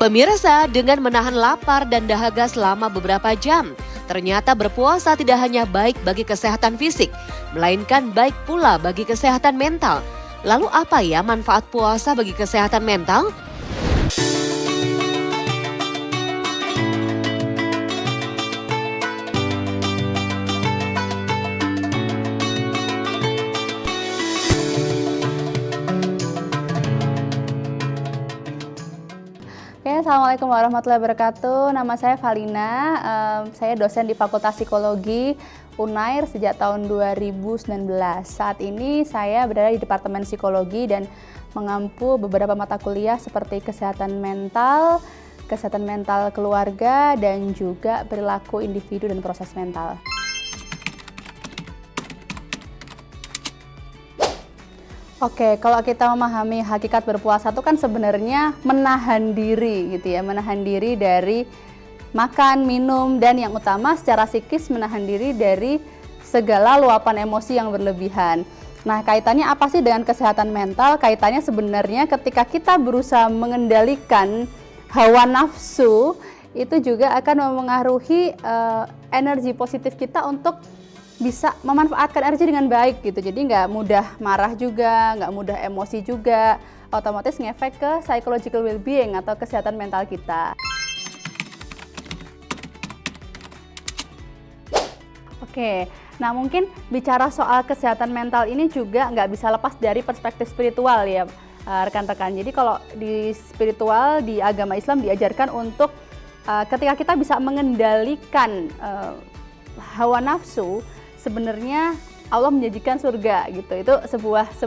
Pemirsa, dengan menahan lapar dan dahaga selama beberapa jam, ternyata berpuasa tidak hanya baik bagi kesehatan fisik, melainkan baik pula bagi kesehatan mental. Lalu apa ya manfaat puasa bagi kesehatan mental? Assalamualaikum warahmatullahi wabarakatuh. Nama saya Valina, saya dosen di Fakultas Psikologi Unair sejak tahun 2019. Saat ini saya berada di Departemen Psikologi dan mengampu beberapa mata kuliah seperti kesehatan mental keluarga, dan juga perilaku individu dan proses mental. Oke, kalau kita memahami hakikat berpuasa itu kan sebenarnya menahan diri gitu ya, menahan diri dari makan, minum, dan yang utama secara psikis menahan diri dari segala luapan emosi yang berlebihan. Nah, kaitannya apa sih dengan kesehatan mental? Kaitannya sebenarnya ketika kita berusaha mengendalikan hawa nafsu, itu juga akan memengaruhi energi positif kita untuk bisa memanfaatkan energi dengan baik gitu. Jadi nggak mudah marah juga, nggak mudah emosi juga, otomatis ngefek ke psychological well-being atau kesehatan mental kita. Oke, nah mungkin bicara soal kesehatan mental ini juga nggak bisa lepas dari perspektif spiritual ya rekan-rekan. Jadi kalau di spiritual, di agama Islam diajarkan untuk ketika kita bisa mengendalikan hawa nafsu, sebenarnya Allah menjanjikan surga gitu. Itu sebuah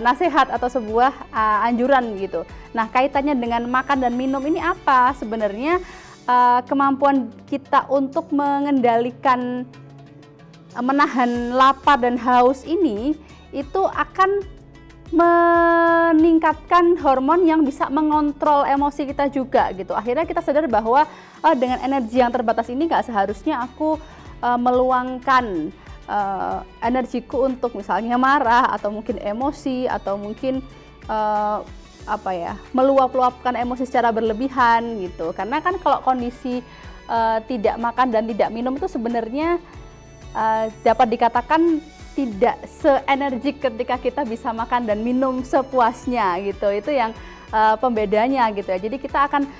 nasihat atau sebuah anjuran gitu. Nah, kaitannya dengan makan dan minum ini apa? Sebenarnya kemampuan kita untuk mengendalikan menahan lapar dan haus ini itu akan meningkatkan hormon yang bisa mengontrol emosi kita juga gitu. Akhirnya kita sadar bahwa dengan energi yang terbatas ini nggak seharusnya aku meluangkan energiku untuk misalnya marah atau mungkin emosi atau mungkin meluap-luapkan emosi secara berlebihan gitu. Karena kan kalau kondisi tidak makan dan tidak minum itu sebenarnya dapat dikatakan tidak se-energik ketika kita bisa makan dan minum sepuasnya gitu. Itu yang pembedanya gitu ya. Jadi kita akan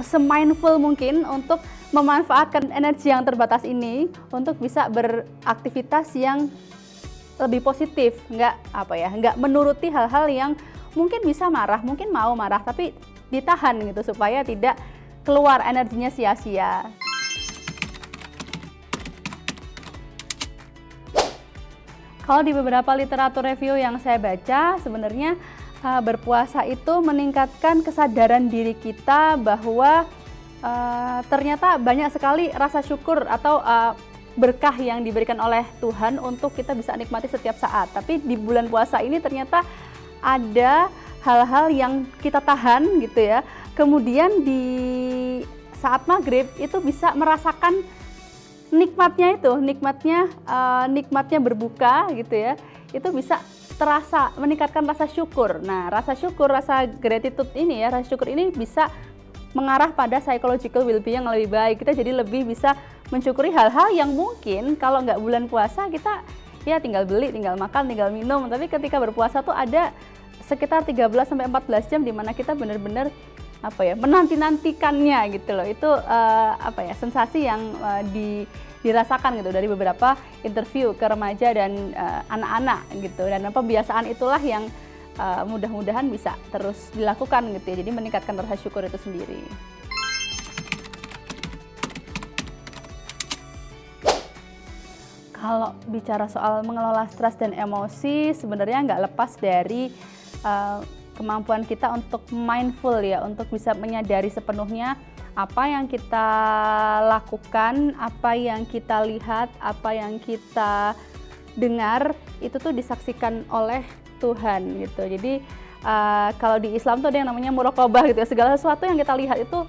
se-mindful mungkin untuk memanfaatkan energi yang terbatas ini untuk bisa beraktivitas yang lebih positif, nggak menuruti hal-hal yang mungkin bisa marah, mungkin mau marah tapi ditahan gitu supaya tidak keluar energinya sia-sia. Kalau di beberapa literatur review yang saya baca, sebenarnya berpuasa itu meningkatkan kesadaran diri kita bahwa ternyata banyak sekali rasa syukur atau berkah yang diberikan oleh Tuhan untuk kita bisa nikmati setiap saat. Tapi di bulan puasa ini ternyata ada hal-hal yang kita tahan gitu ya. Kemudian di saat maghrib itu bisa merasakan nikmatnya berbuka gitu ya. Itu bisa terasa meningkatkan rasa syukur. Nah, rasa gratitude ini ya, rasa syukur ini bisa mengarah pada psychological well-being yang lebih baik. Kita jadi lebih bisa mensyukuri hal-hal yang mungkin kalau nggak bulan puasa kita ya tinggal beli, tinggal makan, tinggal minum. Tapi ketika berpuasa tuh ada sekitar 13-14 jam di mana kita benar-benar menanti-nantikannya gitu loh. Itu sensasi yang dirasakan gitu dari beberapa interview ke remaja dan anak-anak gitu. Dan pembiasaan itulah yang mudah-mudahan bisa terus dilakukan gitu ya. Jadi meningkatkan rasa syukur itu sendiri. Kalau bicara soal mengelola stres dan emosi, sebenarnya nggak lepas dari kemampuan kita untuk mindful ya, untuk bisa menyadari sepenuhnya apa yang kita lakukan, apa yang kita lihat, apa yang kita dengar, itu tuh disaksikan oleh Tuhan gitu. Jadi kalau di Islam tuh ada yang namanya muraqabah gitu ya. Segala sesuatu yang kita lihat itu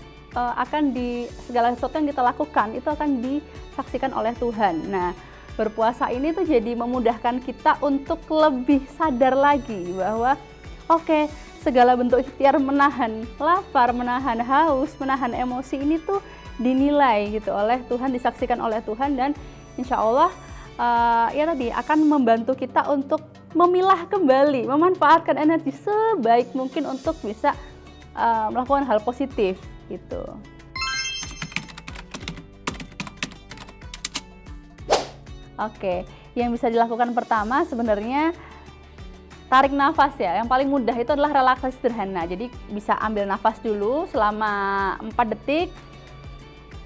segala sesuatu yang kita lakukan itu akan disaksikan oleh Tuhan. Nah, berpuasa ini tuh jadi memudahkan kita untuk lebih sadar lagi bahwa oke, segala bentuk ikhtiar menahan lapar, menahan haus, menahan emosi ini tuh dinilai gitu oleh Tuhan, disaksikan oleh Tuhan, dan insya Allah ya tadi akan membantu kita untuk memilah kembali, memanfaatkan energi sebaik mungkin untuk bisa melakukan hal positif gitu. Oke, yang bisa dilakukan pertama sebenarnya tarik nafas ya. Yang paling mudah itu adalah relaksasi sederhana. Jadi bisa ambil nafas dulu selama 4 detik,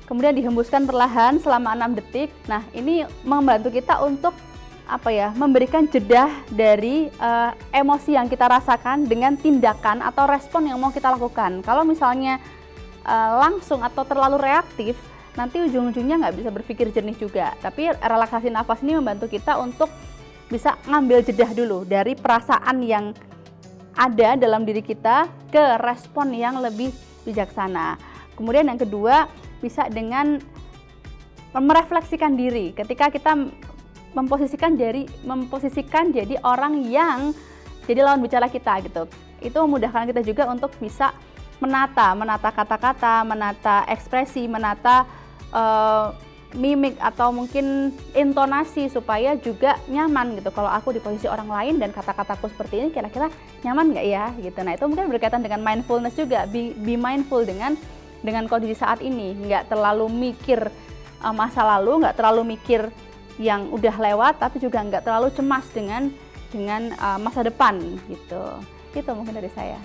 kemudian dihembuskan perlahan selama 6 detik. Nah, ini membantu kita untuk memberikan jeda dari emosi yang kita rasakan dengan tindakan atau respon yang mau kita lakukan. Kalau misalnya langsung atau terlalu reaktif, nanti ujung-ujungnya nggak bisa berpikir jernih juga. Tapi relaksasi nafas ini membantu kita untuk bisa ngambil jeda dulu dari perasaan yang ada dalam diri kita ke respon yang lebih bijaksana. Kemudian yang kedua, bisa dengan merefleksikan diri ketika kita memposisikan jadi orang yang jadi lawan bicara kita gitu. Itu memudahkan kita juga untuk bisa menata kata-kata, menata ekspresi, menata mimik atau mungkin intonasi supaya juga nyaman gitu. Kalau aku di posisi orang lain dan kata-kataku seperti ini, kira-kira nyaman nggak ya gitu. Nah, itu mungkin berkaitan dengan mindfulness juga. Be mindful dengan kondisi saat ini, nggak terlalu mikir masa lalu, nggak terlalu mikir yang udah lewat, tapi juga nggak terlalu cemas dengan masa depan gitu. Itu mungkin dari saya.